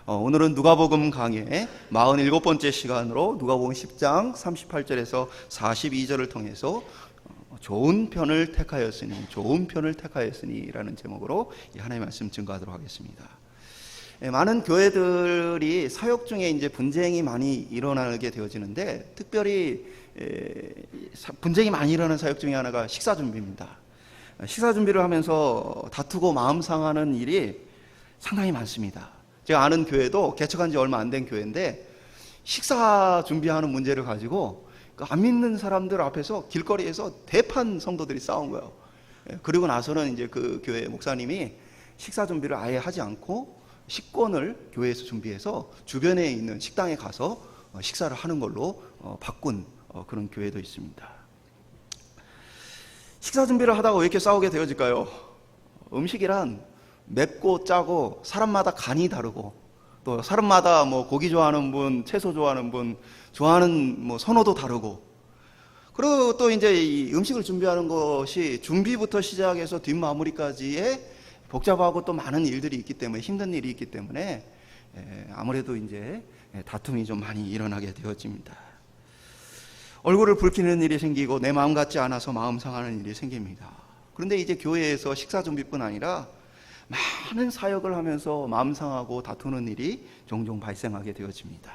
오늘은 누가복음 강의 47번째 시간으로 누가복음 10장 38절에서 42절을 통해서 좋은 편을 택하였으니 라는 제목으로 하나님의 말씀 증거하도록 하겠습니다. 많은 교회들이 사역 중에 이제 분쟁이 많이 일어나게 되어지는데, 특별히 분쟁이 많이 일어나는 사역 중에 하나가 식사 준비입니다. 식사 준비를 하면서 다투고 마음 상하는 일이 상당히 많습니다. 제가 아는 교회도 개척한 지 얼마 안 된 교회인데, 식사 준비하는 문제를 가지고 안 믿는 사람들 앞에서 길거리에서 대판 성도들이 싸운 거예요. 그리고 나서는 이제 그 교회 목사님이 식사 준비를 아예 하지 않고 식권을 교회에서 준비해서 주변에 있는 식당에 가서 식사를 하는 걸로 바꾼 그런 교회도 있습니다. 식사 준비를 하다가 왜 이렇게 싸우게 되어질까요? 음식이란 맵고 짜고 사람마다 간이 다르고, 또 사람마다 뭐 고기 좋아하는 분, 채소 좋아하는 분, 좋아하는 뭐 선호도 다르고, 그리고 또 이제 이 음식을 준비하는 것이 준비부터 시작해서 뒷마무리까지의 복잡하고 또 많은 일들이 있기 때문에, 힘든 일이 있기 때문에 아무래도 이제 다툼이 좀 많이 일어나게 되어집니다. 얼굴을 붉히는 일이 생기고 내 마음 같지 않아서 마음 상하는 일이 생깁니다. 그런데 이제 교회에서 식사 준비뿐 아니라 많은 사역을 하면서 마음 상하고 다투는 일이 종종 발생하게 되어집니다.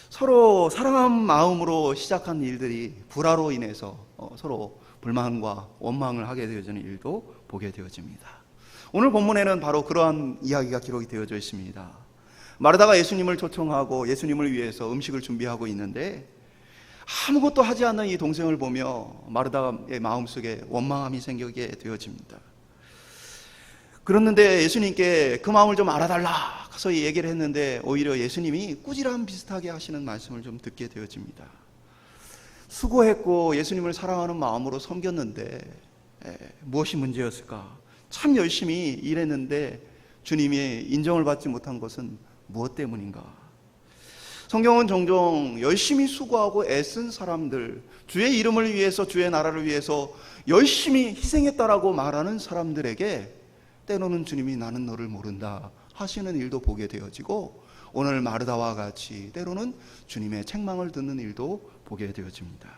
서로 사랑한 마음으로 시작한 일들이 불화로 인해서 서로 불만과 원망을 하게 되어지는 일도 보게 되어집니다. 오늘 본문에는 바로 그러한 이야기가 기록이 되어져 있습니다. 마르다가 예수님을 초청하고 예수님을 위해서 음식을 준비하고 있는데, 아무것도 하지 않는 이 동생을 보며 마르다의 마음속에 원망함이 생기게 되어집니다. 그랬는데 예수님께 그 마음을 좀 알아달라 해서 얘기를 했는데, 오히려 예수님이 꾸지람 비슷하게 하시는 말씀을 좀 듣게 되어집니다. 수고했고 예수님을 사랑하는 마음으로 섬겼는데 무엇이 문제였을까? 참 열심히 일했는데 주님의 인정을 받지 못한 것은 무엇 때문인가? 성경은 종종 열심히 수고하고 애쓴 사람들, 주의 이름을 위해서, 주의 나라를 위해서 열심히 희생했다라고 말하는 사람들에게 때로는 주님이 나는 너를 모른다 하시는 일도 보게 되어지고, 오늘 마르다와 같이 때로는 주님의 책망을 듣는 일도 보게 되어집니다.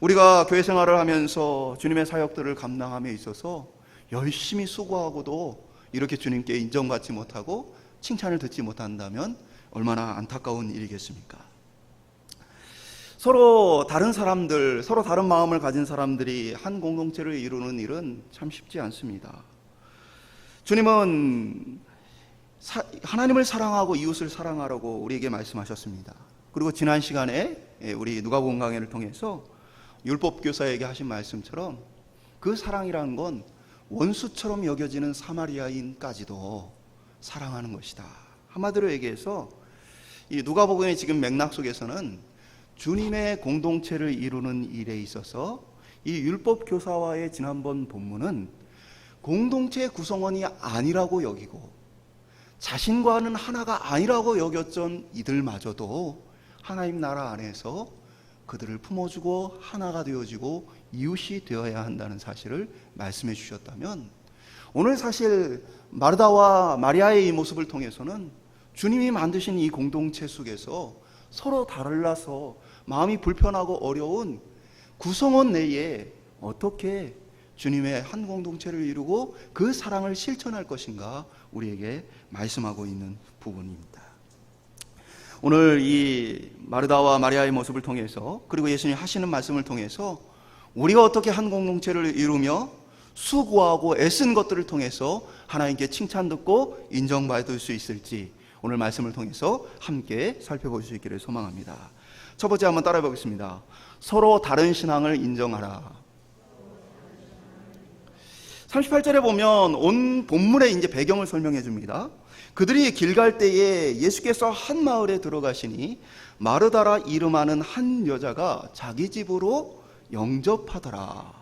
우리가 교회 생활을 하면서 주님의 사역들을 감당함에 있어서 열심히 수고하고도 이렇게 주님께 인정받지 못하고 칭찬을 듣지 못한다면 얼마나 안타까운 일이겠습니까? 서로 다른 사람들, 서로 다른 마음을 가진 사람들이 한 공동체를 이루는 일은 참 쉽지 않습니다. 주님은 하나님을 사랑하고 이웃을 사랑하라고 우리에게 말씀하셨습니다. 그리고 지난 시간에 우리 누가복음 강해를 통해서 율법교사에게 하신 말씀처럼 그 사랑이라는 건 원수처럼 여겨지는 사마리아인까지도 사랑하는 것이다. 한마디로 얘기해서 이 누가복음의 지금 맥락 속에서는 주님의 공동체를 이루는 일에 있어서 이 율법교사와의 지난번 본문은 공동체의 구성원이 아니라고 여기고 자신과는 하나가 아니라고 여겼던 이들마저도 하나님 나라 안에서 그들을 품어주고 하나가 되어지고 이웃이 되어야 한다는 사실을 말씀해 주셨다면, 오늘 사실 마르다와 마리아의 이 모습을 통해서는 주님이 만드신 이 공동체 속에서 서로 달라서 마음이 불편하고 어려운 구성원 내에 어떻게 주님의 한 공동체를 이루고 그 사랑을 실천할 것인가 우리에게 말씀하고 있는 부분입니다. 오늘 이 마르다와 마리아의 모습을 통해서, 그리고 예수님 하시는 말씀을 통해서 우리가 어떻게 한 공동체를 이루며 수고하고 애쓴 것들을 통해서 하나님께 칭찬 듣고 인정받을 수 있을지 오늘 말씀을 통해서 함께 살펴볼 수 있기를 소망합니다. 첫 번째 한번 따라해 보겠습니다. 서로 다른 신앙을 인정하라. 38절에 보면 온 본문의 이제 배경을 설명해 줍니다. 그들이 길 갈 때에 예수께서 한 마을에 들어가시니 마르다라 이름하는 한 여자가 자기 집으로 영접하더라.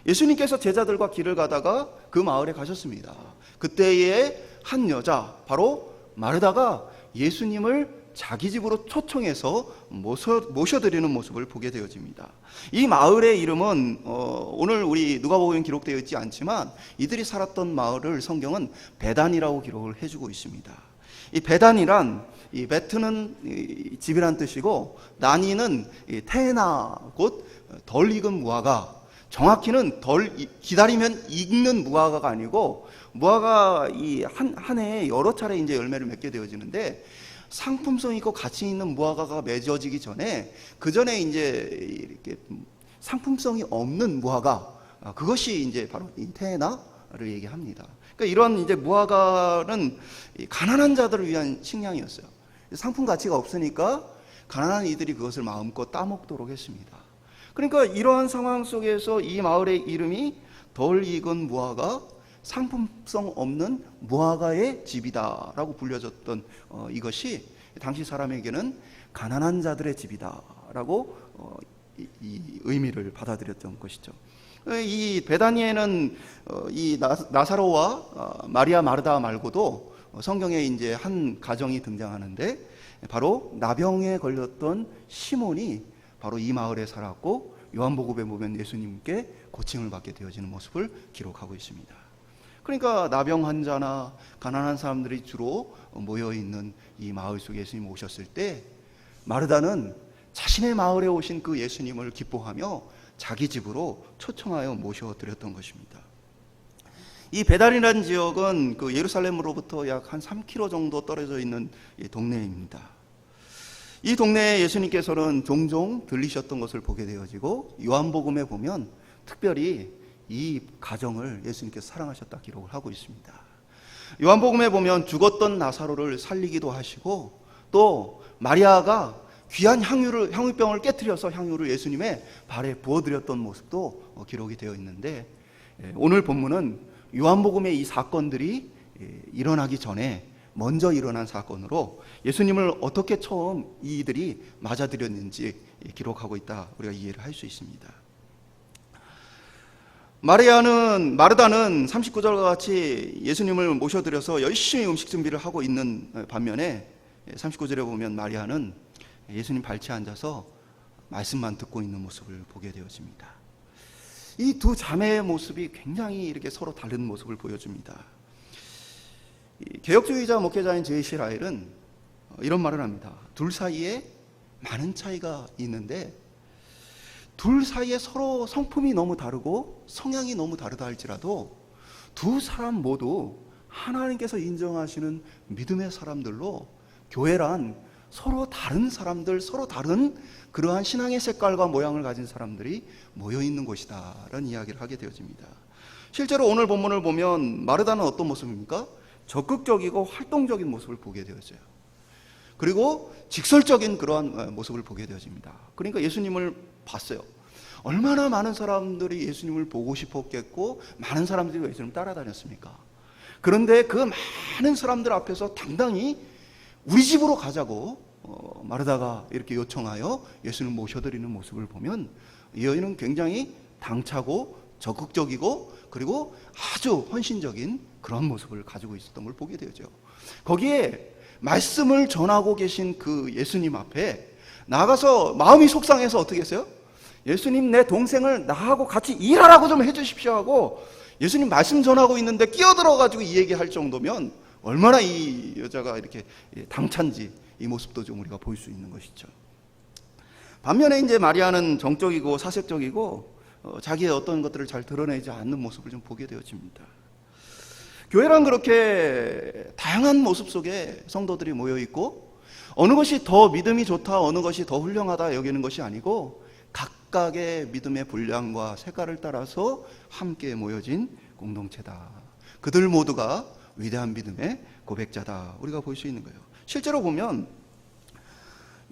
예수님께서 제자들과 길을 가다가 그 마을에 가셨습니다. 그때에 한 여자, 바로 마르다가 예수님을 자기 집으로 초청해서 모셔드리는 모습을 보게 되어집니다. 이 마을의 이름은 오늘 우리 누가복음에 기록되어 있지 않지만 이들이 살았던 마을을 성경은 베단이라고 기록을 해주고 있습니다. 이 베단이란, 이 베트는 이 집이란 뜻이고, 난이는 테나, 곧 덜 익은 무화과, 정확히는 기다리면 익는 무화과가 아니고, 무화과 이 한 해에 여러 차례 이제 열매를 맺게 되어지는데, 상품성 있고 가치 있는 무화과가 맺어지기 전에, 그 전에 이제 이렇게 상품성이 없는 무화과, 그것이 이제 바로 이 테나를 얘기합니다. 그러니까 이런 이제 무화과는 가난한 자들을 위한 식량이었어요. 상품 가치가 없으니까 가난한 이들이 그것을 마음껏 따먹도록 했습니다. 그러니까 이러한 상황 속에서 이 마을의 이름이 덜 익은 무화과, 상품성 없는 무화과의 집이다라고 불려졌던 이것이 당시 사람에게는 가난한 자들의 집이다라고 이 의미를 받아들였던 것이죠. 이 베다니에는 이 나사로와 마리아 마르다 말고도 성경에 이제 한 가정이 등장하는데, 바로 나병에 걸렸던 시몬이 바로 이 마을에 살았고, 요한복음에 보면 예수님께 고침을 받게 되어지는 모습을 기록하고 있습니다. 그러니까 나병 환자나 가난한 사람들이 주로 모여 있는 이 마을 속에 예수님 오셨을 때, 마르다는 자신의 마을에 오신 그 예수님을 기뻐하며 자기 집으로 초청하여 모셔드렸던 것입니다. 이 베단이라는 지역은 그 예루살렘으로부터 약 한 3km 정도 떨어져 있는 동네입니다. 이 동네에 예수님께서는 종종 들리셨던 것을 보게 되어지고, 요한복음에 보면 특별히 이 가정을 예수님께서 사랑하셨다 기록을 하고 있습니다. 요한복음에 보면 죽었던 나사로를 살리기도 하시고, 또 마리아가 귀한 향유병을 깨트려서 향유를 예수님의 발에 부어드렸던 모습도 기록이 되어 있는데, 오늘 본문은 요한복음의 이 사건들이 일어나기 전에 먼저 일어난 사건으로 예수님을 어떻게 처음 이들이 맞아들였는지 기록하고 있다, 우리가 이해를 할 수 있습니다. 마르다는 39절과 같이 예수님을 모셔드려서 열심히 음식 준비를 하고 있는 반면에, 39절에 보면 마리아는 예수님 발치에 앉아서 말씀만 듣고 있는 모습을 보게 되어집니다. 이 두 자매의 모습이 굉장히 이렇게 서로 다른 모습을 보여줍니다. 개혁주의자 목회자인 제이시 라일은 이런 말을 합니다. 둘 사이에 많은 차이가 있는데, 둘 사이에 서로 성품이 너무 다르고 성향이 너무 다르다 할지라도 두 사람 모두 하나님께서 인정하시는 믿음의 사람들로, 교회란 서로 다른 사람들, 서로 다른 그러한 신앙의 색깔과 모양을 가진 사람들이 모여있는 곳이다 라는 이야기를 하게 되어집니다. 실제로 오늘 본문을 보면 마르다는 어떤 모습입니까? 적극적이고 활동적인 모습을 보게 되어져요. 그리고 직설적인 그러한 모습을 보게 되어집니다. 그러니까 예수님을 봤어요. 얼마나 많은 사람들이 예수님을 보고 싶었겠고, 많은 사람들이 예수님을 따라다녔습니까? 그런데 그 많은 사람들 앞에서 당당히 우리 집으로 가자고 마르다가 이렇게 요청하여 예수님을 모셔드리는 모습을 보면, 이 여인은 굉장히 당차고 적극적이고 그리고 아주 헌신적인 그런 모습을 가지고 있었던 걸 보게 되죠. 거기에 말씀을 전하고 계신 그 예수님 앞에 나가서 마음이 속상해서 어떻게 했어요? 예수님, 내 동생을 나하고 같이 일하라고 좀 해주십시오 하고, 예수님 말씀 전하고 있는데 끼어들어가지고 이 얘기할 정도면 얼마나 이 여자가 이렇게 당찬지, 이 모습도 좀 우리가 볼 수 있는 것이죠. 반면에 이제 마리아는 정적이고 사색적이고 자기의 어떤 것들을 잘 드러내지 않는 모습을 좀 보게 되어집니다. 교회란 그렇게 다양한 모습 속에 성도들이 모여 있고, 어느 것이 더 믿음이 좋다, 어느 것이 더 훌륭하다 여기는 것이 아니고, 각각의 믿음의 분량과 색깔을 따라서 함께 모여진 공동체다. 그들 모두가 위대한 믿음의 고백자다, 우리가 볼 수 있는 거예요. 실제로 보면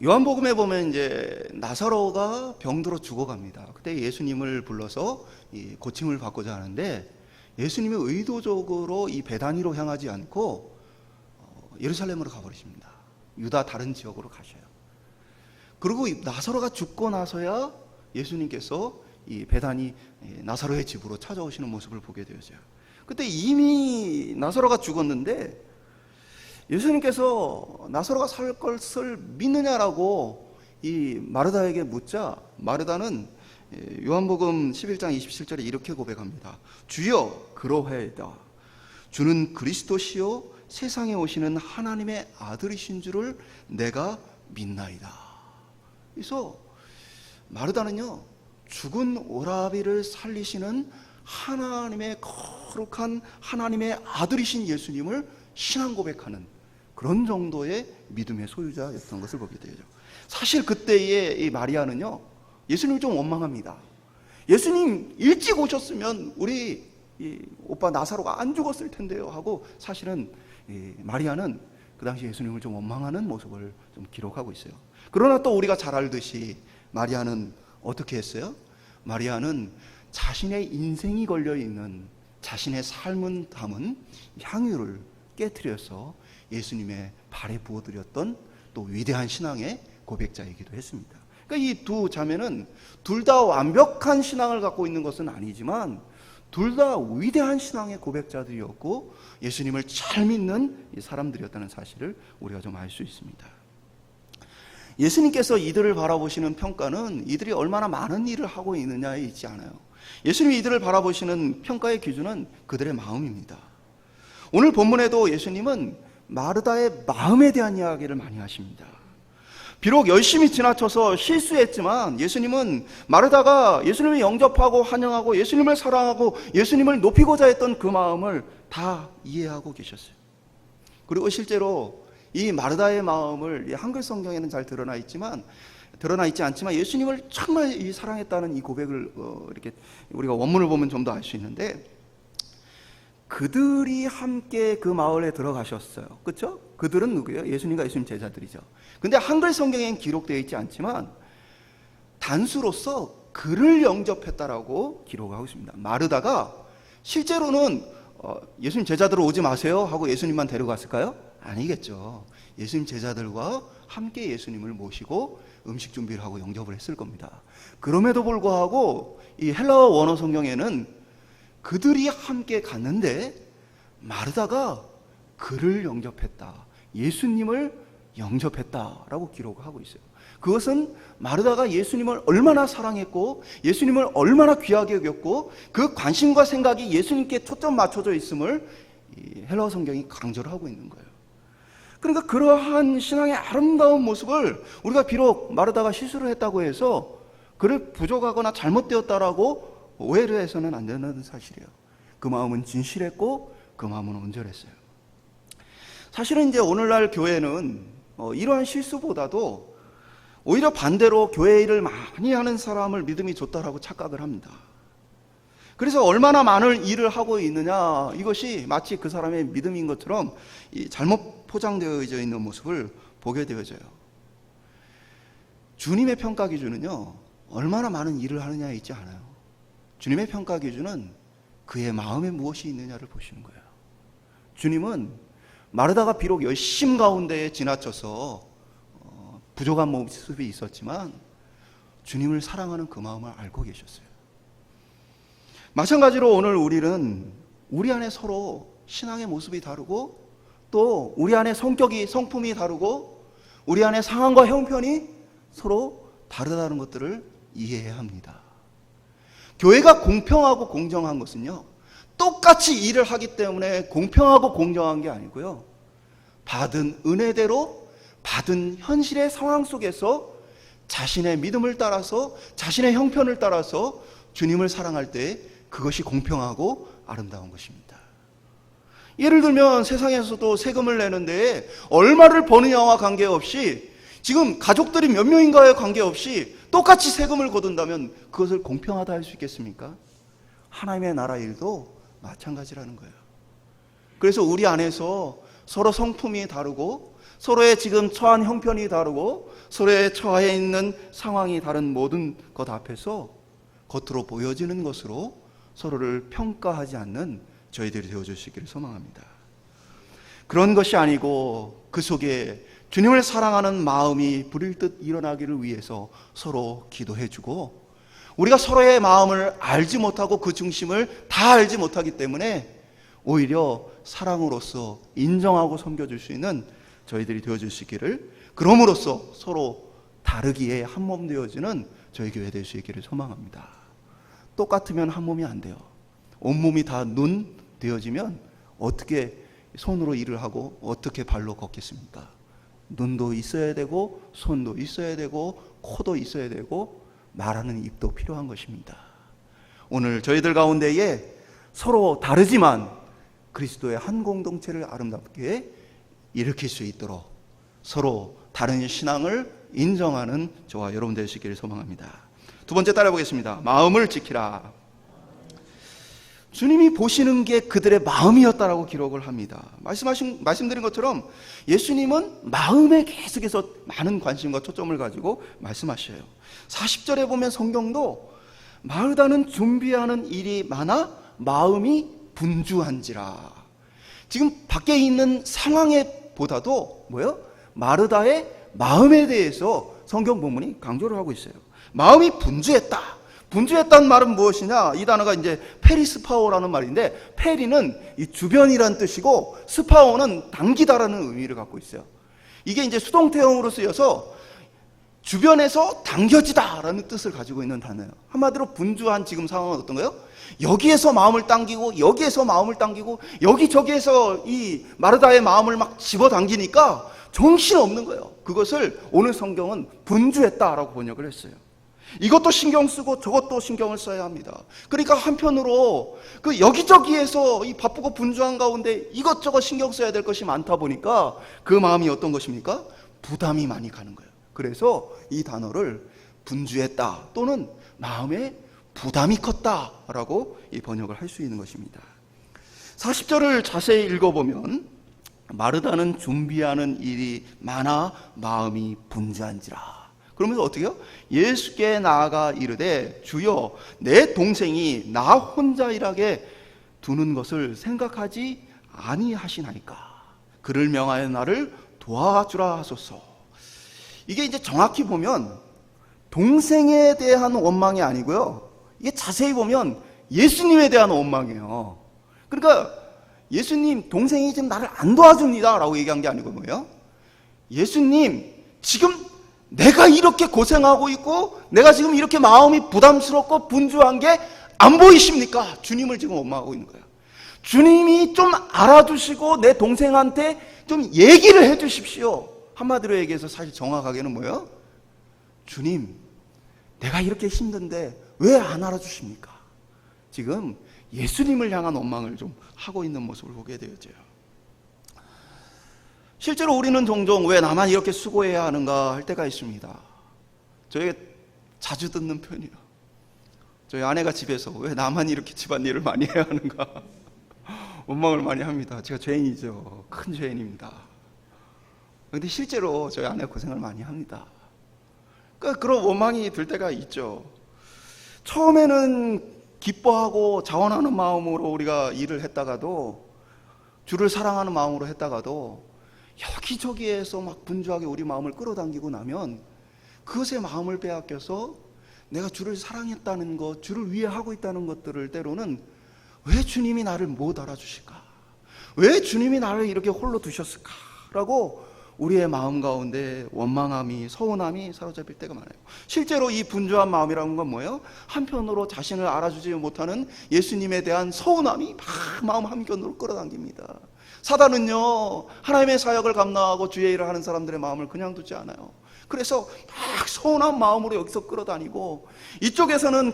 요한복음에 보면 이제 나사로가 병들어 죽어갑니다. 그때 예수님을 불러서 이 고침을 받고자 하는데, 예수님이 의도적으로 이 베다니로 향하지 않고 예루살렘으로 가버리십니다. 유다 다른 지역으로 가셔요. 그리고 나사로가 죽고 나서야 예수님께서 이 베다니 나사로의 집으로 찾아오시는 모습을 보게 되어져요. 그때 이미 나사로가 죽었는데 예수님께서 나사로가 살 것을 믿느냐라고 이 마르다에게 묻자, 마르다는 요한복음 11장 27절에 이렇게 고백합니다. 주여, 그러하이다. 주는 그리스도시요 세상에 오시는 하나님의 아들이신 줄을 내가 믿나이다. 그래서 마르다는요, 죽은 오라비를 살리시는 하나님의 거룩한 하나님의 아들이신 예수님을 신앙 고백하는 그런 정도의 믿음의 소유자였던 것을 보게 되죠. 사실 그때의 이 마리아는요, 예수님을 좀 원망합니다. 예수님 일찍 오셨으면 우리 이 오빠 나사로가 안 죽었을 텐데요 하고, 사실은 이 마리아는 그 당시 예수님을 좀 원망하는 모습을 좀 기록하고 있어요. 그러나 또 우리가 잘 알듯이 마리아는 어떻게 했어요? 마리아는 자신의 인생이 걸려있는, 자신의 삶은 담은 향유를 깨트려서 예수님의 발에 부어드렸던 또 위대한 신앙의 고백자이기도 했습니다. 그러니까 이 두 자매는 둘 다 완벽한 신앙을 갖고 있는 것은 아니지만 둘 다 위대한 신앙의 고백자들이었고 예수님을 잘 믿는 사람들이었다는 사실을 우리가 좀 알 수 있습니다. 예수님께서 이들을 바라보시는 평가는 이들이 얼마나 많은 일을 하고 있느냐에 있지 않아요. 예수님이 이들을 바라보시는 평가의 기준은 그들의 마음입니다. 오늘 본문에도 예수님은 마르다의 마음에 대한 이야기를 많이 하십니다. 비록 열심히 지나쳐서 실수했지만 예수님은 마르다가 예수님을 영접하고 환영하고 예수님을 사랑하고 예수님을 높이고자 했던 그 마음을 다 이해하고 계셨어요. 그리고 실제로 이 마르다의 마음을 한글 성경에는 잘 드러나 있지 않지만 예수님을 정말 사랑했다는 이 고백을 이렇게 우리가 원문을 보면 좀 더 알 수 있는데, 그들이 함께 그 마을에 들어가셨어요. 그렇죠? 그들은 누구예요? 예수님과 예수님 제자들이죠. 근데 한글 성경에는 기록되어 있지 않지만 단수로서 그를 영접했다라고 기록하고 있습니다. 마르다가 실제로는 예수님 제자들 오지 마세요 하고 예수님만 데려갔을까요? 아니겠죠. 예수님 제자들과 함께 예수님을 모시고 음식 준비를 하고 영접을 했을 겁니다. 그럼에도 불구하고 이 헬라어 원어 성경에는 그들이 함께 갔는데 마르다가 그를 영접했다, 예수님을 영접했다라고 기록하고 있어요. 그것은 마르다가 예수님을 얼마나 사랑했고 예수님을 얼마나 귀하게 여겼고 그 관심과 생각이 예수님께 초점 맞춰져 있음을 이 헬라어 성경이 강조를 하고 있는 거예요. 그러니까 그러한 신앙의 아름다운 모습을 우리가 비록 마르다가 실수를 했다고 해서 그를 부족하거나 잘못되었다라고 오해를 해서는 안 된다는 사실이에요. 그 마음은 진실했고 그 마음은 온전했어요. 사실은 이제 오늘날 교회는 이러한 실수보다도 오히려 반대로 교회 일을 많이 하는 사람을 믿음이 좋다라고 착각을 합니다. 그래서 얼마나 많은 일을 하고 있느냐, 이것이 마치 그 사람의 믿음인 것처럼 잘못 포장되어져 있는 모습을 보게 되어져요. 주님의 평가 기준은요, 얼마나 많은 일을 하느냐에 있지 않아요. 주님의 평가 기준은 그의 마음에 무엇이 있느냐를 보시는 거예요. 주님은 마르다가 비록 열심 가운데 지나쳐서 부족한 모습이 있었지만 주님을 사랑하는 그 마음을 알고 계셨어요. 마찬가지로 오늘 우리는 우리 안에 서로 신앙의 모습이 다르고 또 우리 안에 성품이 다르고 우리 안에 상황과 형편이 서로 다르다는 것들을 이해해야 합니다. 교회가 공평하고 공정한 것은요, 똑같이 일을 하기 때문에 공평하고 공정한 게 아니고요, 받은 은혜대로 받은 현실의 상황 속에서 자신의 믿음을 따라서 자신의 형편을 따라서 주님을 사랑할 때 그것이 공평하고 아름다운 것입니다. 예를 들면 세상에서도 세금을 내는데 얼마를 버느냐와 관계없이, 지금 가족들이 몇 명인가에 관계없이 똑같이 세금을 거둔다면 그것을 공평하다 할 수 있겠습니까? 하나님의 나라 일도 마찬가지라는 거예요. 그래서 우리 안에서 서로 성품이 다르고 서로의 지금 처한 형편이 다르고 서로의 처해 있는 상황이 다른 모든 것 앞에서 겉으로 보여지는 것으로 서로를 평가하지 않는 저희들이 되어주시기를 소망합니다. 그런 것이 아니고 그 속에 주님을 사랑하는 마음이 불일 듯 일어나기를 위해서 서로 기도해주고, 우리가 서로의 마음을 알지 못하고 그 중심을 다 알지 못하기 때문에 오히려 사랑으로서 인정하고 섬겨줄 수 있는 저희들이 되어주시기를, 그럼으로써 서로 다르기에 한 몸 되어지는 저희 교회 될 수 있기를 소망합니다. 똑같으면 한 몸이 안 돼요. 온몸이 다 눈 되어지면 어떻게 손으로 일을 하고 어떻게 발로 걷겠습니까? 눈도 있어야 되고 손도 있어야 되고 코도 있어야 되고 말하는 입도 필요한 것입니다. 오늘 저희들 가운데에 서로 다르지만 그리스도의 한 공동체를 아름답게 일으킬 수 있도록 서로 다른 신앙을 인정하는 저와 여러분 되시기를 소망합니다. 두 번째 따라 보겠습니다. 마음을 지키라. 주님이 보시는 게 그들의 마음이었다라고 기록을 합니다. 말씀드린 것처럼 예수님은 마음에 계속해서 많은 관심과 초점을 가지고 말씀하셔요. 40절에 보면 성경도 마르다는 준비하는 일이 많아 마음이 분주한지라. 지금 밖에 있는 상황에 보다도 뭐예요? 마르다의 마음에 대해서 성경 본문이 강조를 하고 있어요. 마음이 분주했다. 분주했다는 말은 무엇이냐? 이 단어가 이제 페리스파오라는 말인데, 페리는 이 주변이란 뜻이고 스파오는 당기다라는 의미를 갖고 있어요. 이게 이제 수동태형으로 쓰여서 주변에서 당겨지다라는 뜻을 가지고 있는 단어예요. 한마디로 분주한 지금 상황은 어떤 거예요? 여기에서 마음을 당기고 여기에서 마음을 당기고 여기저기에서 이 마르다의 마음을 막 집어당기니까 정신없는 거예요. 그것을 오늘 성경은 분주했다라고 번역을 했어요. 이것도 신경 쓰고 저것도 신경을 써야 합니다. 그러니까 한편으로 그 여기저기에서 이 바쁘고 분주한 가운데 이것저것 신경 써야 될 것이 많다 보니까 그 마음이 어떤 것입니까? 부담이 많이 가는 거예요. 그래서 이 단어를 분주했다 또는 마음에 부담이 컸다라고 이 번역을 할 수 있는 것입니다. 40절을 자세히 읽어보면 마르다는 준비하는 일이 많아 마음이 분주한지라. 그러면서 어떻게 해요? 예수께 나아가 이르되 주여 내 동생이 나 혼자 일하게 두는 것을 생각하지 아니하시나이까. 그를 명하여 나를 도와주라 하소서. 이게 이제 정확히 보면 동생에 대한 원망이 아니고요. 이게 자세히 보면 예수님에 대한 원망이에요. 그러니까 예수님 동생이 지금 나를 안 도와줍니다 라고 얘기한 게 아니고 뭐예요? 예수님 지금 내가 이렇게 고생하고 있고 내가 지금 이렇게 마음이 부담스럽고 분주한 게 안 보이십니까? 주님을 지금 원망하고 있는 거예요. 주님이 좀 알아두시고 내 동생한테 좀 얘기를 해 주십시오. 한마디로 얘기해서 사실 정확하게는 뭐예요? 주님 내가 이렇게 힘든데 왜 안 알아주십니까? 지금 예수님을 향한 원망을 좀 하고 있는 모습을 보게 되어져요. 실제로 우리는 종종 왜 나만 이렇게 수고해야 하는가 할 때가 있습니다. 저에게 자주 듣는 표현이에요. 저희 아내가 집에서 왜 나만 이렇게 집안일을 많이 해야 하는가 원망을 많이 합니다. 제가 죄인이죠. 큰 죄인입니다. 그런데 실제로 저희 아내가 고생을 많이 합니다. 그러니까 그런 원망이 들 때가 있죠. 처음에는 기뻐하고 자원하는 마음으로 우리가 일을 했다가도 주를 사랑하는 마음으로 했다가도 여기저기에서 막 분주하게 우리 마음을 끌어당기고 나면 그것에 마음을 빼앗겨서 내가 주를 사랑했다는 것, 주를 위해 하고 있다는 것들을 때로는 왜 주님이 나를 못 알아주실까? 왜 주님이 나를 이렇게 홀로 두셨을까? 라고 우리의 마음 가운데 원망함이, 서운함이 사로잡힐 때가 많아요. 실제로 이 분주한 마음이라는 건 뭐예요? 한편으로 자신을 알아주지 못하는 예수님에 대한 서운함이 막 마음 한켠으로 끌어당깁니다. 사단은요 하나님의 사역을 감당하고 주의 일을 하는 사람들의 마음을 그냥 두지 않아요. 그래서 막 서운한 마음으로 여기서 끌어다니고 이쪽에서는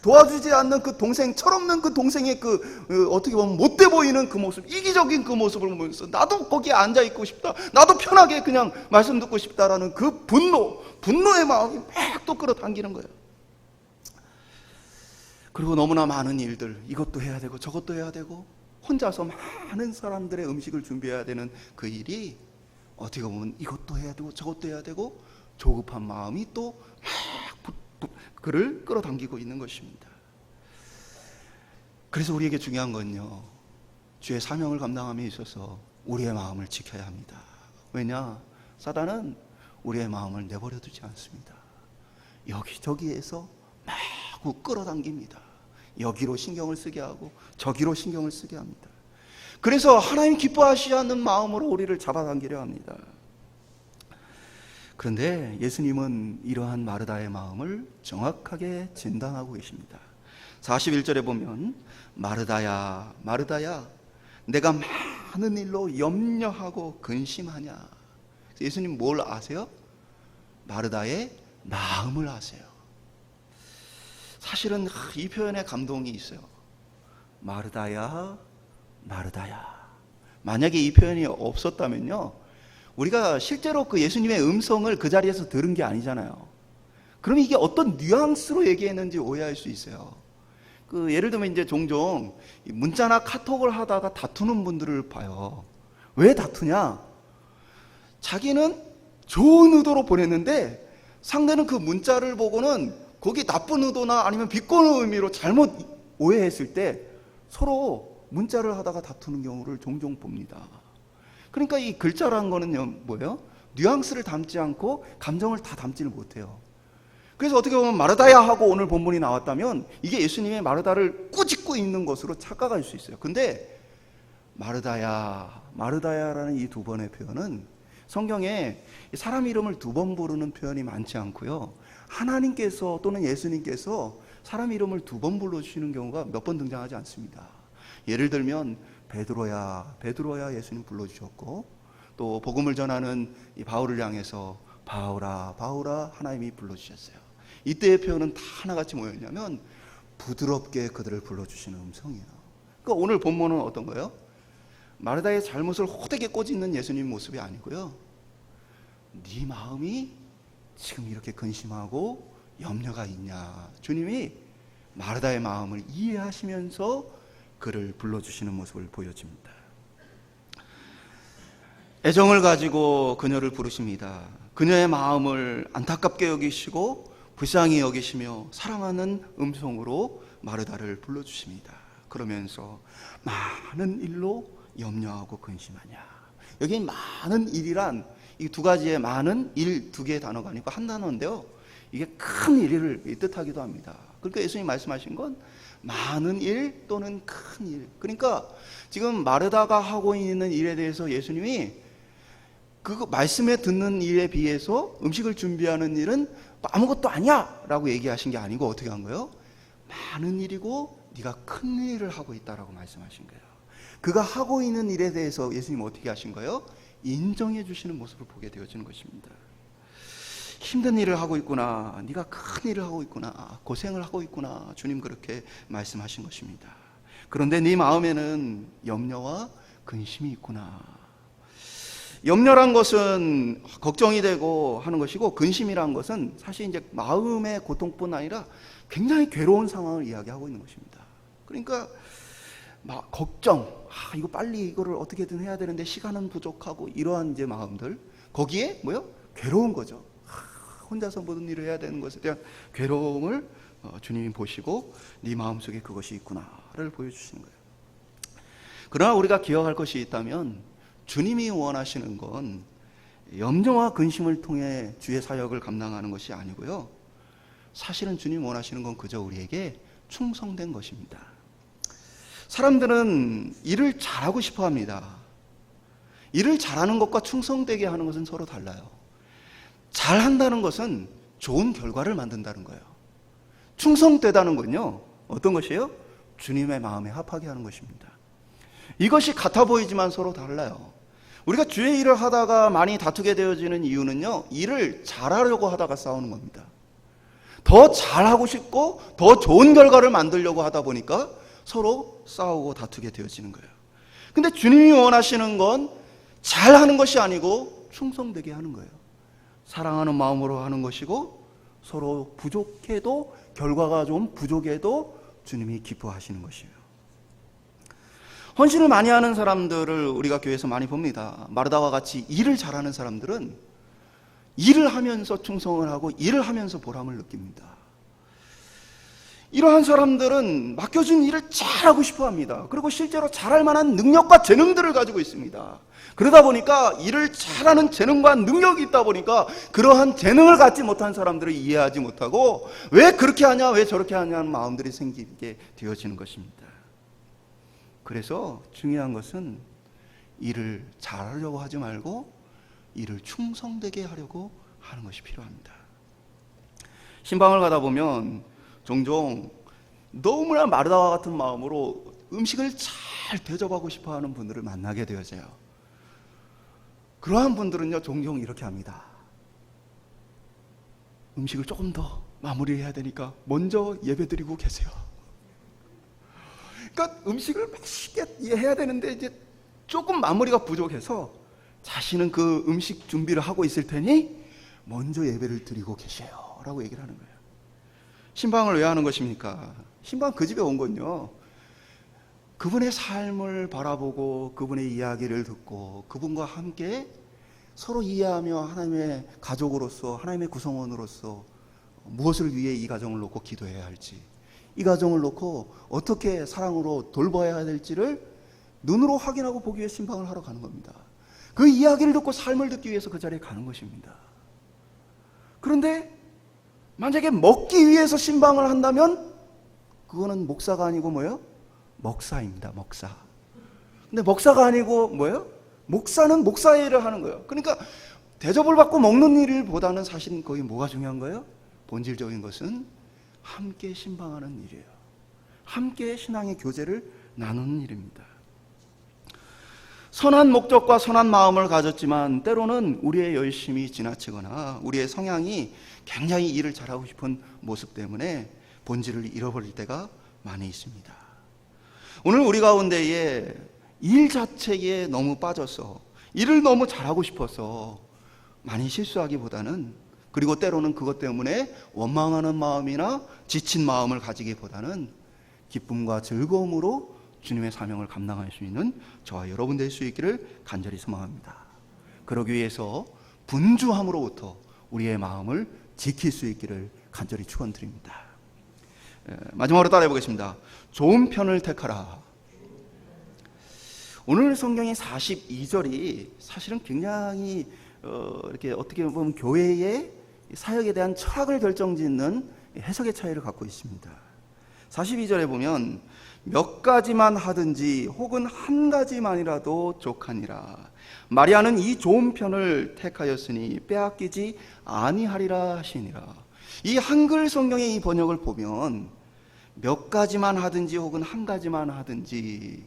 도와주지 않는 그 동생, 철없는 그 동생의 그 어떻게 보면 못돼 보이는 그 모습, 이기적인 그 모습을 보면서 나도 거기에 앉아 있고 싶다, 나도 편하게 그냥 말씀 듣고 싶다라는 그 분노의 마음이 막 또 끌어당기는 거예요. 그리고 너무나 많은 일들, 이것도 해야 되고 저것도 해야 되고 혼자서 많은 사람들의 음식을 준비해야 되는 그 일이 어떻게 보면 이것도 해야 되고 저것도 해야 되고 조급한 마음이 또 막 그를 끌어당기고 있는 것입니다. 그래서 우리에게 중요한 건요, 주의 사명을 감당함에 있어서 우리의 마음을 지켜야 합니다. 왜냐? 사단은 우리의 마음을 내버려 두지 않습니다. 여기저기에서 마구 끌어당깁니다. 여기로 신경을 쓰게 하고 저기로 신경을 쓰게 합니다. 그래서 하나님 기뻐하시지 않는 마음으로 우리를 잡아당기려 합니다. 그런데 예수님은 이러한 마르다의 마음을 정확하게 진단하고 계십니다. 41절에 보면 마르다야 마르다야 내가 많은 일로 염려하고 근심하냐. 예수님 뭘 아세요? 마르다의 마음을 아세요. 사실은 이 표현에 감동이 있어요. 마르다야, 마르다야. 만약에 이 표현이 없었다면요, 우리가 실제로 그 예수님의 음성을 그 자리에서 들은 게 아니잖아요. 그럼 이게 어떤 뉘앙스로 얘기했는지 오해할 수 있어요. 예를 들면 이제 종종 문자나 카톡을 하다가 다투는 분들을 봐요. 왜 다투냐? 자기는 좋은 의도로 보냈는데 상대는 그 문자를 보고는 거기 나쁜 의도나 아니면 비꼬는 의미로 잘못 오해했을 때 서로 문자를 하다가 다투는 경우를 종종 봅니다. 그러니까 이 글자라는 거는 뭐예요? 뉘앙스를 담지 않고 감정을 다 담지를 못해요. 그래서 어떻게 보면 마르다야 하고 오늘 본문이 나왔다면 이게 예수님의 마르다를 꾸짖고 있는 것으로 착각할 수 있어요. 근데 마르다야, 마르다야라는 이 두 번의 표현은 성경에 사람 이름을 두 번 부르는 표현이 많지 않고요, 하나님께서 또는 예수님께서 사람 이름을 두 번 불러주시는 경우가 몇 번 등장하지 않습니다. 예를 들면 베드로야, 베드로야 예수님 불러주셨고, 또 복음을 전하는 이 바울을 향해서 바울아, 바울아 하나님이 불러주셨어요. 이때의 표현은 다 하나같이 뭐였냐면 부드럽게 그들을 불러주시는 음성이에요. 그러니까 오늘 본문은 어떤 거예요? 마르다의 잘못을 호되게 꼬집는 예수님 모습이 아니고요, 네 마음이 지금 이렇게 근심하고 염려가 있냐. 주님이 마르다의 마음을 이해하시면서 그를 불러주시는 모습을 보여줍니다. 애정을 가지고 그녀를 부르십니다. 그녀의 마음을 안타깝게 여기시고 불쌍히 여기시며 사랑하는 음성으로 마르다를 불러주십니다. 그러면서 많은 일로 염려하고 근심하냐. 여기 많은 일이란 이 두 가지의 많은 일, 두 개의 단어가 아니고 한 단어인데요, 이게 큰 일을 뜻하기도 합니다. 그러니까 예수님 말씀하신 건 많은 일 또는 큰 일. 그러니까 지금 마르다가 하고 있는 일에 대해서 예수님이 그 말씀에 듣는 일에 비해서 음식을 준비하는 일은 아무것도 아니야 라고 얘기하신 게 아니고 어떻게 한 거예요? 많은 일이고 네가 큰 일을 하고 있다라고 말씀하신 거예요. 그가 하고 있는 일에 대해서 예수님 어떻게 하신 거예요? 인정해 주시는 모습을 보게 되어지는 것입니다. 힘든 일을 하고 있구나, 네가 큰 일을 하고 있구나, 고생을 하고 있구나, 주님 그렇게 말씀하신 것입니다. 그런데 네 마음에는 염려와 근심이 있구나. 염려란 것은 걱정이 되고 하는 것이고, 근심이란 것은 사실 이제 마음의 고통뿐 아니라 굉장히 괴로운 상황을 이야기하고 있는 것입니다. 그러니까 막 걱정, 이거 빨리 이거를 어떻게든 해야 되는데 시간은 부족하고, 이러한 이제 마음들, 거기에 뭐요? 괴로운 거죠. 혼자서 모든 일을 해야 되는 것에 대한 괴로움을 주님이 보시고 네 마음속에 그것이 있구나를 보여주시는 거예요. 그러나 우리가 기억할 것이 있다면 주님이 원하시는 건 염려와 근심을 통해 주의 사역을 감당하는 것이 아니고요, 사실은 주님 원하시는 건 그저 우리에게 충성된 것입니다. 사람들은 일을 잘하고 싶어 합니다. 일을 잘하는 것과 충성되게 하는 것은 서로 달라요. 잘한다는 것은 좋은 결과를 만든다는 거예요. 충성되다는 건요, 어떤 것이에요? 주님의 마음에 합하게 하는 것입니다. 이것이 같아 보이지만 서로 달라요. 우리가 주의 일을 하다가 많이 다투게 되어지는 이유는요, 일을 잘하려고 하다가 싸우는 겁니다. 더 잘하고 싶고 더 좋은 결과를 만들려고 하다 보니까 서로 싸우고 다투게 되어지는 거예요. 근데 주님이 원하시는 건 잘하는 것이 아니고 충성되게 하는 거예요. 사랑하는 마음으로 하는 것이고, 서로 부족해도, 결과가 좀 부족해도 주님이 기뻐하시는 것이에요. 헌신을 많이 하는 사람들을 우리가 교회에서 많이 봅니다. 마르다와 같이 일을 잘하는 사람들은 일을 하면서 충성을 하고 일을 하면서 보람을 느낍니다. 이러한 사람들은 맡겨준 일을 잘하고 싶어 합니다. 그리고 실제로 잘할 만한 능력과 재능들을 가지고 있습니다. 그러다 보니까 일을 잘하는 재능과 능력이 있다 보니까 그러한 재능을 갖지 못한 사람들을 이해하지 못하고 왜 그렇게 하냐, 왜 저렇게 하냐는 마음들이 생기게 되어지는 것입니다. 그래서 중요한 것은 일을 잘하려고 하지 말고 일을 충성되게 하려고 하는 것이 필요합니다. 신방을 가다 보면 종종 너무나 마르다와 같은 마음으로 음식을 잘 잘 대접하고 싶어 하는 분들을 만나게 되어져요. 그러한 분들은요, 종종 이렇게 합니다. 음식을 조금 더 마무리해야 되니까 먼저 예배드리고 계세요. 그러니까 음식을 맛있게 해야 되는데 이제 조금 마무리가 부족해서 자신은 그 음식 준비를 하고 있을 테니 먼저 예배를 드리고 계세요 라고 얘기를 하는 거예요. 신방을 왜 하는 것입니까? 신방 그 집에 온 건요, 그분의 삶을 바라보고 그분의 이야기를 듣고 그분과 함께 서로 이해하며 하나님의 가족으로서, 하나님의 구성원으로서 무엇을 위해 이 가정을 놓고 기도해야 할지, 이 가정을 놓고 어떻게 사랑으로 돌봐야 될지를 눈으로 확인하고 보기 위해 신방을 하러 가는 겁니다. 그 이야기를 듣고 삶을 듣기 위해서 그 자리에 가는 것입니다. 그런데 만약에 먹기 위해서 신방을 한다면 그거는 목사가 아니고 뭐예요? 먹사입니다. 먹사. 근데 먹사가 아니고 뭐예요? 목사는 목사의 일을 하는 거예요. 그러니까 대접을 받고 먹는 일보다는 사실 거기 뭐가 중요한 거예요? 본질적인 것은 함께 신방하는 일이에요. 함께 신앙의 교제를 나누는 일입니다. 선한 목적과 선한 마음을 가졌지만 때로는 우리의 열심이 지나치거나 우리의 성향이 굉장히 일을 잘하고 싶은 모습 때문에 본질을 잃어버릴 때가 많이 있습니다. 오늘 우리 가운데에 일 자체에 너무 빠져서 일을 너무 잘하고 싶어서 많이 실수하기보다는, 그리고 때로는 그것 때문에 원망하는 마음이나 지친 마음을 가지기보다는 기쁨과 즐거움으로 주님의 사명을 감당할 수 있는 저와 여러분 될 수 있기를 간절히 소망합니다. 그러기 위해서 분주함으로부터 우리의 마음을 지킬 수 있기를 간절히 축원드립니다. 마지막으로 따라해 보겠습니다. 좋은 편을 택하라. 오늘 성경의 42절이 사실은 굉장히 이렇게 어떻게 보면 교회의 사역에 대한 철학을 결정짓는 해석의 차이를 갖고 있습니다. 42절에 보면 몇 가지만 하든지 혹은 한 가지만이라도 족하니라. 마리아는 이 좋은 편을 택하였으니 빼앗기지 아니하리라 하시니라. 이 한글 성경의 이 번역을 보면 몇 가지만 하든지 혹은 한 가지만 하든지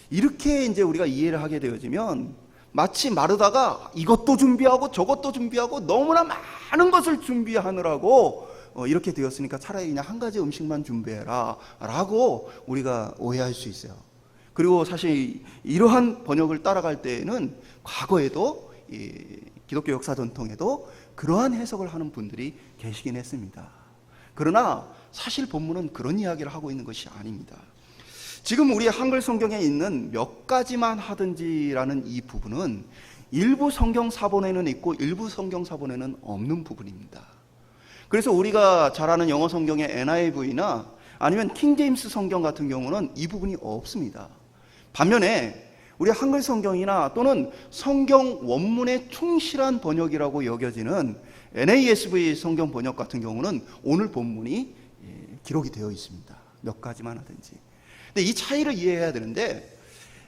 이렇게 이제 우리가 이해를 하게 되어지면 마치 마르다가 이것도 준비하고 저것도 준비하고 너무나 많은 것을 준비하느라고 이렇게 되었으니까 차라리 그냥 한 가지 음식만 준비해라 라고 우리가 오해할 수 있어요. 그리고 사실 이러한 번역을 따라갈 때에는 과거에도 기독교 역사 전통에도 그러한 해석을 하는 분들이 계시긴 했습니다. 그러나 사실 본문은 그런 이야기를 하고 있는 것이 아닙니다. 지금 우리 한글 성경에 있는 몇 가지만 하든지라는 이 부분은 일부 성경 사본에는 있고 일부 성경 사본에는 없는 부분입니다. 그래서 우리가 잘 아는 영어 성경의 NIV나 아니면 킹제임스 성경 같은 경우는 이 부분이 없습니다. 반면에 우리 한글 성경이나 또는 성경 원문에 충실한 번역이라고 여겨지는 NASB 성경 번역 같은 경우는 오늘 본문이 기록이 되어 있습니다. 몇 가지만 하든지. 근데 이 차이를 이해해야 되는데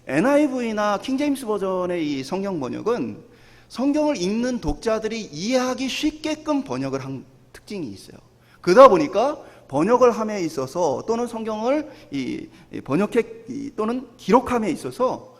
NIV나 킹제임스 버전의 이 성경 번역은 성경을 읽는 독자들이 이해하기 쉽게끔 번역을 한 특징이 있어요. 그러다 보니까 번역을 함에 있어서 또는 성경을 번역해 또는 기록함에 있어서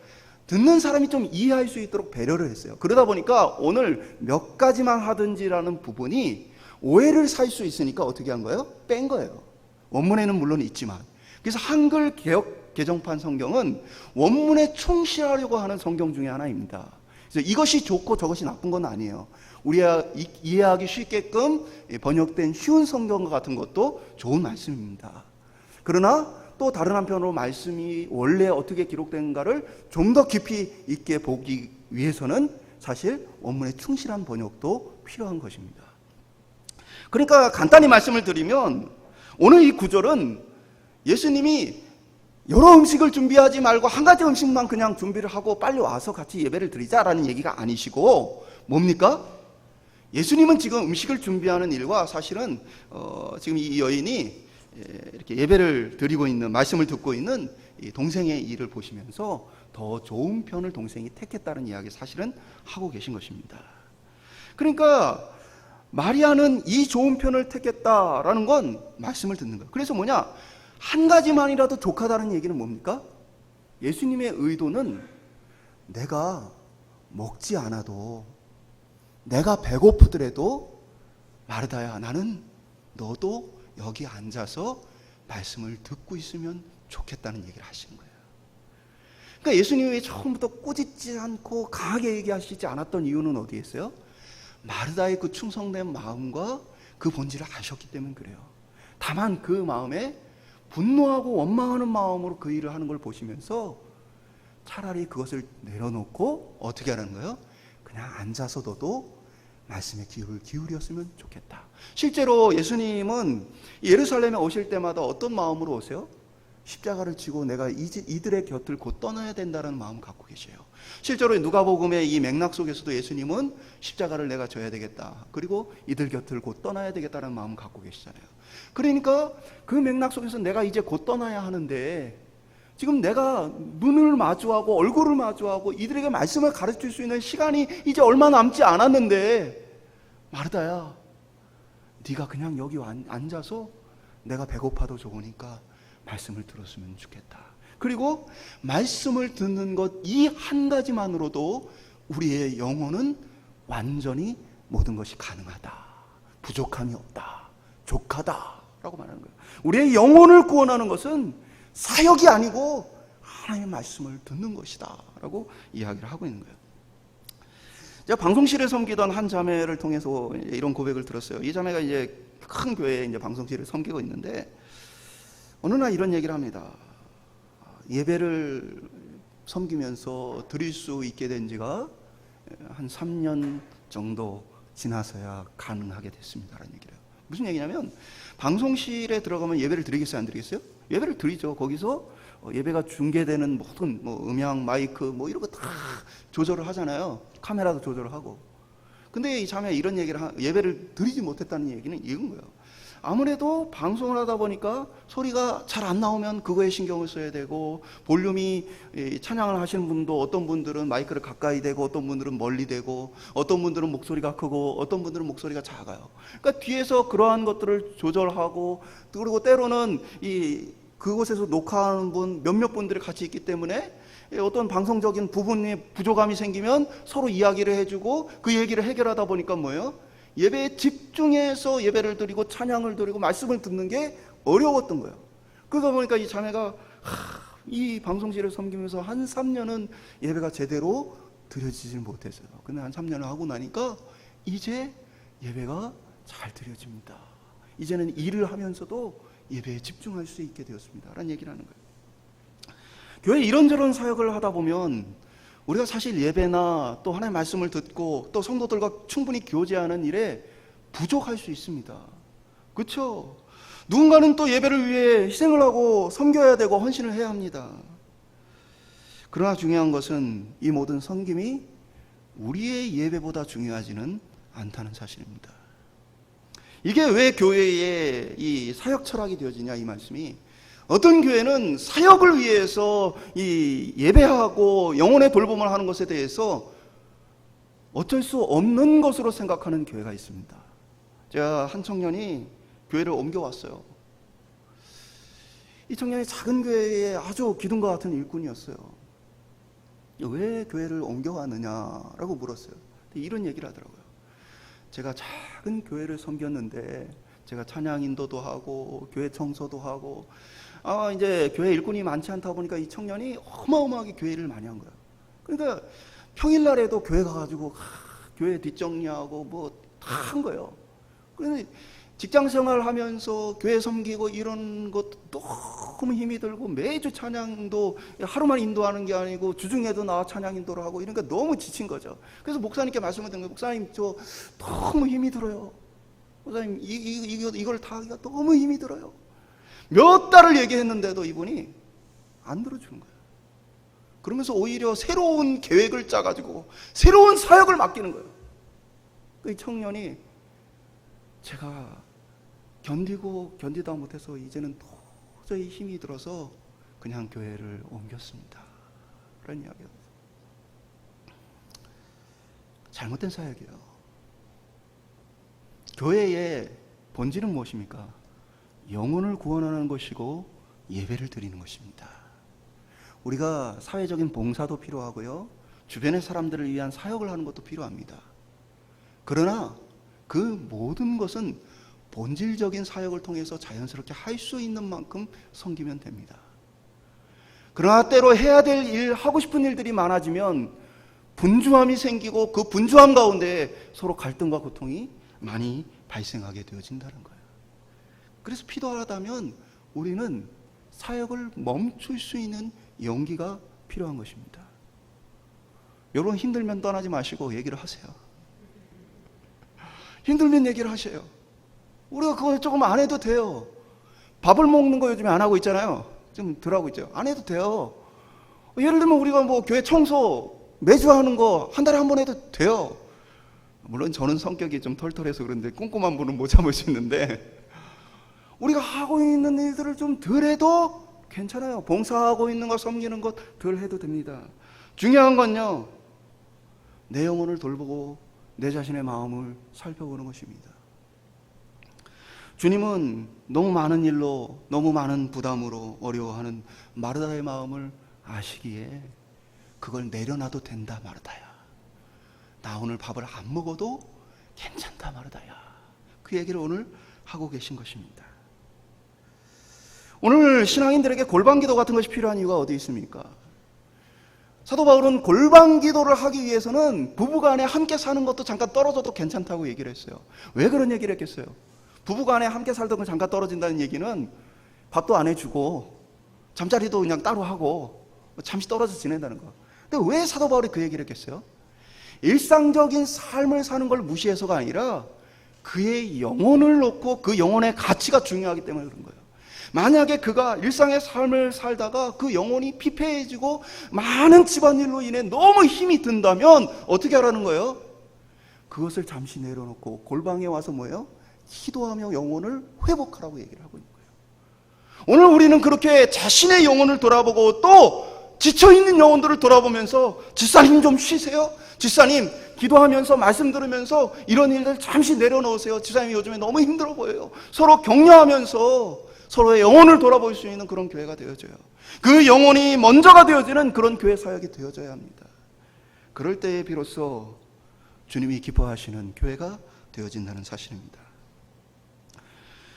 듣는 사람이 좀 이해할 수 있도록 배려를 했어요. 그러다 보니까 오늘 몇 가지만 하든지라는 부분이 오해를 살 수 있으니까 어떻게 한 거예요? 뺀 거예요. 원문에는 물론 있지만. 그래서 한글 개역 개정판 성경은 원문에 충실하려고 하는 성경 중에 하나입니다. 그래서 이것이 좋고 저것이 나쁜 건 아니에요. 우리가 이해하기 쉽게끔 번역된 쉬운 성경과 같은 것도 좋은 말씀입니다. 그러나 또 다른 한편으로 말씀이 원래 어떻게 기록된가를 좀 더 깊이 있게 보기 위해서는 사실 원문에 충실한 번역도 필요한 것입니다. 그러니까 간단히 말씀을 드리면 오늘 이 구절은 예수님이 여러 음식을 준비하지 말고 한 가지 음식만 그냥 준비를 하고 빨리 와서 같이 예배를 드리자라는 얘기가 아니시고 뭡니까? 예수님은 지금 음식을 준비하는 일과 사실은 지금 이 여인이 이렇게 예배를 드리고 있는, 말씀을 듣고 있는 이 동생의 일을 보시면서 더 좋은 편을 동생이 택했다는 이야기 사실은 하고 계신 것입니다. 그러니까 마리아는 이 좋은 편을 택했다라는 건 말씀을 듣는 거예요. 그래서 뭐냐? 한 가지만이라도 족하다는 얘기는 뭡니까? 예수님의 의도는 내가 먹지 않아도, 내가 배고프더라도 마르다야, 나는 너도 여기 앉아서 말씀을 듣고 있으면 좋겠다는 얘기를 하시는 거예요. 그러니까 예수님이 처음부터 꾸짖지 않고 강하게 얘기하시지 않았던 이유는 어디에 있어요? 마르다의 그 충성된 마음과 그 본질을 아셨기 때문에 그래요. 다만 그 마음에 분노하고 원망하는 마음으로 그 일을 하는 걸 보시면서 차라리 그것을 내려놓고 어떻게 하는 거예요? 그냥 앉아서 너도 말씀에 귀를 기울였으면 좋겠다. 실제로 예수님은 예루살렘에 오실 때마다 어떤 마음으로 오세요? 십자가를 지고 내가 이들의 곁을 곧 떠나야 된다는 마음을 갖고 계세요. 실제로 누가복음의 이 맥락 속에서도 예수님은 십자가를 내가 져야 되겠다, 그리고 이들 곁을 곧 떠나야 되겠다는 마음을 갖고 계시잖아요. 그러니까 그 맥락 속에서 내가 이제 곧 떠나야 하는데, 지금 내가 눈을 마주하고 얼굴을 마주하고 이들에게 말씀을 가르칠 수 있는 시간이 이제 얼마 남지 않았는데, 마르다야, 네가 그냥 여기 앉아서 내가 배고파도 좋으니까 말씀을 들었으면 좋겠다. 그리고 말씀을 듣는 것 이 한 가지만으로도 우리의 영혼은 완전히 모든 것이 가능하다, 부족함이 없다, 족하다 라고 말하는 거예요. 우리의 영혼을 구원하는 것은 사역이 아니고 하나님의 말씀을 듣는 것이다 라고 이야기를 하고 있는 거예요. 제가 방송실에 섬기던 한 자매를 통해서 이런 고백을 들었어요. 이 자매가 이제 큰 교회에 이제 방송실을 섬기고 있는데, 어느 날 이런 얘기를 합니다. 예배를 섬기면서 드릴 수 있게 된 지가 한 3년 정도 지나서야 가능하게 됐습니다 라는 얘기를 해요. 무슨 얘기냐면, 방송실에 들어가면 예배를 드리겠어요, 안 드리겠어요? 예배를 드리죠. 거기서 예배가 중계되는 모든 음향, 마이크 이런 거 다 조절을 하잖아요. 카메라도 조절을 하고. 근데 이 자매가 이런 얘기를 예배를 드리지 못했다는 얘기는 이건 거예요. 아무래도 방송을 하다 보니까 소리가 잘 안 나오면 그거에 신경을 써야 되고, 볼륨이, 찬양을 하시는 분도 어떤 분들은 마이크를 가까이 대고 어떤 분들은 멀리 대고, 어떤 분들은 목소리가 크고 어떤 분들은 목소리가 작아요. 그러니까 뒤에서 그러한 것들을 조절하고, 그리고 때로는 그곳에서 녹화하는 분 몇몇 분들이 같이 있기 때문에 어떤 방송적인 부분에 부족함이 생기면 서로 이야기를 해주고 그 얘기를 해결하다 보니까 뭐예요? 예배에 집중해서 예배를 드리고 찬양을 드리고 말씀을 듣는 게 어려웠던 거예요. 그러다 보니까 이 자매가 이 방송실을 섬기면서 한 3년은 예배가 제대로 드려지질 못했어요. 근데 한 3년을 하고 나니까 이제 예배가 잘 드려집니다. 이제는 일을 하면서도 예배에 집중할 수 있게 되었습니다 라는 얘기를 하는 거예요. 교회 이런저런 사역을 하다 보면 우리가 사실 예배나 또 하나님의 말씀을 듣고 또 성도들과 충분히 교제하는 일에 부족할 수 있습니다. 그렇죠? 누군가는 또 예배를 위해 희생을 하고 섬겨야 되고 헌신을 해야 합니다. 그러나 중요한 것은 이 모든 섬김이 우리의 예배보다 중요하지는 않다는 사실입니다. 이게 왜 교회의 이 사역 철학이 되어지냐, 이 말씀이. 어떤 교회는 사역을 위해서 이 예배하고 영혼의 돌봄을 하는 것에 대해서 어쩔 수 없는 것으로 생각하는 교회가 있습니다. 제가 한 청년이 교회를 옮겨왔어요. 이 청년이 작은 교회에 아주 기둥과 같은 일꾼이었어요. 왜 교회를 옮겨왔느냐라고 물었어요. 이런 얘기를 하더라고요. 제가 작은 교회를 섬겼는데 제가 찬양 인도도 하고 교회 청소도 하고 이제 교회 일꾼이 많지 않다 보니까 이 청년이 어마어마하게 교회를 많이 한 거예요. 그러니까 평일날에도 교회 가가지고 교회 뒷정리하고 뭐 다 한 거예요. 그런데 직장생활 하면서 교회 섬기고 이런 것도 너무 힘이 들고, 매주 찬양도 하루만 인도하는 게 아니고 주중에도 나와 찬양 인도를 하고 이러니까 너무 지친 거죠. 그래서 목사님께 말씀을 드린 거예요. 목사님, 저 너무 힘이 들어요. 목사님, 이걸 다 하기가 너무 힘이 들어요. 몇 달을 얘기했는데도 이분이 안 들어주는 거예요. 그러면서 오히려 새로운 계획을 짜가지고 새로운 사역을 맡기는 거예요. 이 청년이 제가 견디다 못해서 이제는 도저히 힘이 들어서 그냥 교회를 옮겼습니다 라는 이야기예요. 잘못된 사역이에요. 교회의 본질은 무엇입니까? 영혼을 구원하는 것이고 예배를 드리는 것입니다. 우리가 사회적인 봉사도 필요하고요. 주변의 사람들을 위한 사역을 하는 것도 필요합니다. 그러나 그 모든 것은 본질적인 사역을 통해서 자연스럽게 할 수 있는 만큼 섬기면 됩니다. 그러나 때로 해야 될 일, 하고 싶은 일들이 많아지면 분주함이 생기고 그 분주함 가운데 서로 갈등과 고통이 많이 발생하게 되어진다는 거예요. 그래서 필요하다면 우리는 사역을 멈출 수 있는 용기가 필요한 것입니다. 여러분 힘들면 떠나지 마시고 얘기를 하세요. 힘들면 얘기를 하세요. 우리가 그거 조금 안 해도 돼요. 밥을 먹는 거 요즘에 안 하고 있잖아요. 좀 덜 하고 있죠. 안 해도 돼요. 예를 들면 우리가 뭐 교회 청소 매주 하는 거 한 달에 한 번 해도 돼요. 물론 저는 성격이 좀 털털해서 그런데 꼼꼼한 분은 못 참을 수 있는데 우리가 하고 있는 일들을 좀 덜 해도 괜찮아요. 봉사하고 있는 거 섬기는 것 덜 해도 됩니다. 중요한 건요, 내 영혼을 돌보고 내 자신의 마음을 살펴보는 것입니다. 주님은 너무 많은 일로 너무 많은 부담으로 어려워하는 마르다의 마음을 아시기에 그걸 내려놔도 된다 마르다야. 나 오늘 밥을 안 먹어도 괜찮다 마르다야. 그 얘기를 오늘 하고 계신 것입니다. 오늘 신앙인들에게 골방기도 같은 것이 필요한 이유가 어디 있습니까? 사도 바울은 골방기도를 하기 위해서는 부부간에 함께 사는 것도 잠깐 떨어져도 괜찮다고 얘기를 했어요. 왜 그런 얘기를 했겠어요? 부부간에 함께 살던 건 잠깐 떨어진다는 얘기는 밥도 안 해주고 잠자리도 그냥 따로 하고 잠시 떨어져 지낸다는 거. 근데 왜 사도 바울이 그 얘기를 했겠어요? 일상적인 삶을 사는 걸 무시해서가 아니라 그의 영혼을 놓고 그 영혼의 가치가 중요하기 때문에 그런 거예요. 만약에 그가 일상의 삶을 살다가 그 영혼이 피폐해지고 많은 집안일로 인해 너무 힘이 든다면 어떻게 하라는 거예요? 그것을 잠시 내려놓고 골방에 와서 뭐예요? 기도하며 영혼을 회복하라고 얘기를 하고 있는 거예요. 오늘 우리는 그렇게 자신의 영혼을 돌아보고 또 지쳐있는 영혼들을 돌아보면서 집사님 좀 쉬세요. 집사님 기도하면서 말씀 들으면서 이런 일들 잠시 내려놓으세요. 집사님이 요즘에 너무 힘들어 보여요. 서로 격려하면서 서로의 영혼을 돌아볼 수 있는 그런 교회가 되어져요. 그 영혼이 먼저가 되어지는 그런 교회 사역이 되어져야 합니다. 그럴 때에 비로소 주님이 기뻐하시는 교회가 되어진다는 사실입니다.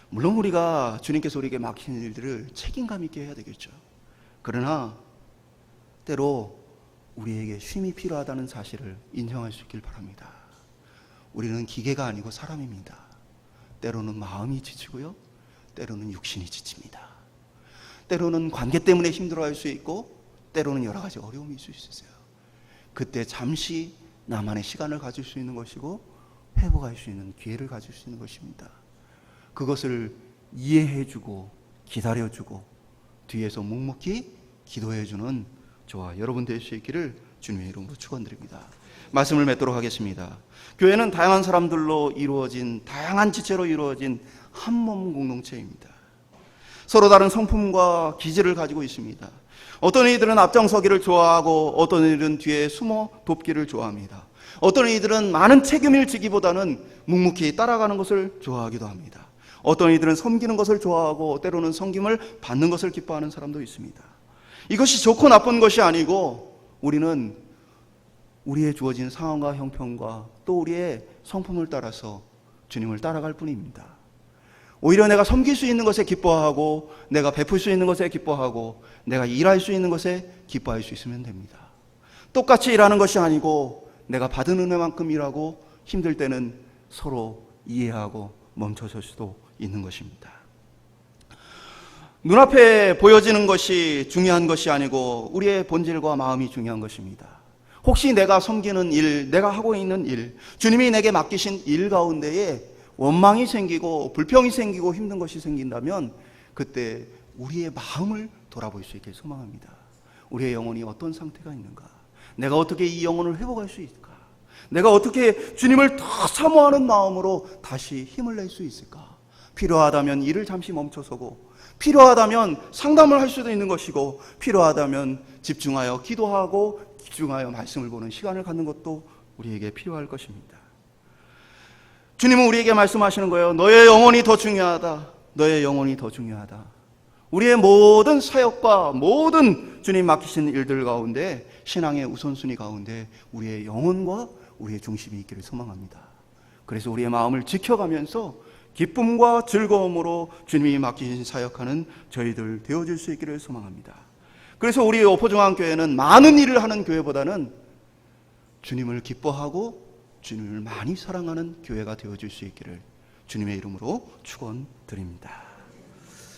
물론 우리가 주님께서 우리에게 맡긴 일들을 책임감 있게 해야 되겠죠. 그러나 때로 우리에게 쉼이 필요하다는 사실을 인정할 수 있길 바랍니다. 우리는 기계가 아니고 사람입니다. 때로는 마음이 지치고요, 때로는 육신이 지칩니다. 때로는 관계 때문에 힘들어할 수 있고 때로는 여러 가지 어려움이 있을 수 있어요. 그때 잠시 나만의 시간을 가질 수 있는 것이고 회복할 수 있는 기회를 가질 수 있는 것입니다. 그것을 이해해주고 기다려주고 뒤에서 묵묵히 기도해주는 저와 여러분 될 수 있기를 주님의 이름으로 축원드립니다. 말씀을 맺도록 하겠습니다. 교회는 다양한 사람들로 이루어진, 다양한 지체로 이루어진 한 몸 공동체입니다. 서로 다른 성품과 기질을 가지고 있습니다. 어떤 이들은 앞장서기를 좋아하고 어떤 이들은 뒤에 숨어 돕기를 좋아합니다. 어떤 이들은 많은 책임을 지기보다는 묵묵히 따라가는 것을 좋아하기도 합니다. 어떤 이들은 섬기는 것을 좋아하고 때로는 섬김을 받는 것을 기뻐하는 사람도 있습니다. 이것이 좋고 나쁜 것이 아니고 우리는 우리의 주어진 상황과 형편과 또 우리의 성품을 따라서 주님을 따라갈 뿐입니다. 오히려 내가 섬길 수 있는 것에 기뻐하고 내가 베풀 수 있는 것에 기뻐하고 내가 일할 수 있는 것에 기뻐할 수 있으면 됩니다. 똑같이 일하는 것이 아니고 내가 받은 은혜만큼 일하고 힘들 때는 서로 이해하고 멈춰설 수도 있는 것입니다. 눈앞에 보여지는 것이 중요한 것이 아니고 우리의 본질과 마음이 중요한 것입니다. 혹시 내가 섬기는 일, 내가 하고 있는 일, 주님이 내게 맡기신 일 가운데에 원망이 생기고 불평이 생기고 힘든 것이 생긴다면 그때 우리의 마음을 돌아볼 수 있게 소망합니다. 우리의 영혼이 어떤 상태가 있는가? 내가 어떻게 이 영혼을 회복할 수 있을까? 내가 어떻게 주님을 더 사모하는 마음으로 다시 힘을 낼 수 있을까? 필요하다면 일을 잠시 멈춰서고 필요하다면 상담을 할 수도 있는 것이고 필요하다면 집중하여 기도하고 집중하여 말씀을 보는 시간을 갖는 것도 우리에게 필요할 것입니다. 주님은 우리에게 말씀하시는 거예요. 너의 영혼이 더 중요하다. 너의 영혼이 더 중요하다. 우리의 모든 사역과 모든 주님 맡기신 일들 가운데 신앙의 우선순위 가운데 우리의 영혼과 우리의 중심이 있기를 소망합니다. 그래서 우리의 마음을 지켜가면서 기쁨과 즐거움으로 주님이 맡기신 사역하는 저희들 되어줄 수 있기를 소망합니다. 그래서 우리 오포중앙교회는 많은 일을 하는 교회보다는 주님을 기뻐하고 주님을 많이 사랑하는 교회가 되어줄 수 있기를 주님의 이름으로 축원드립니다.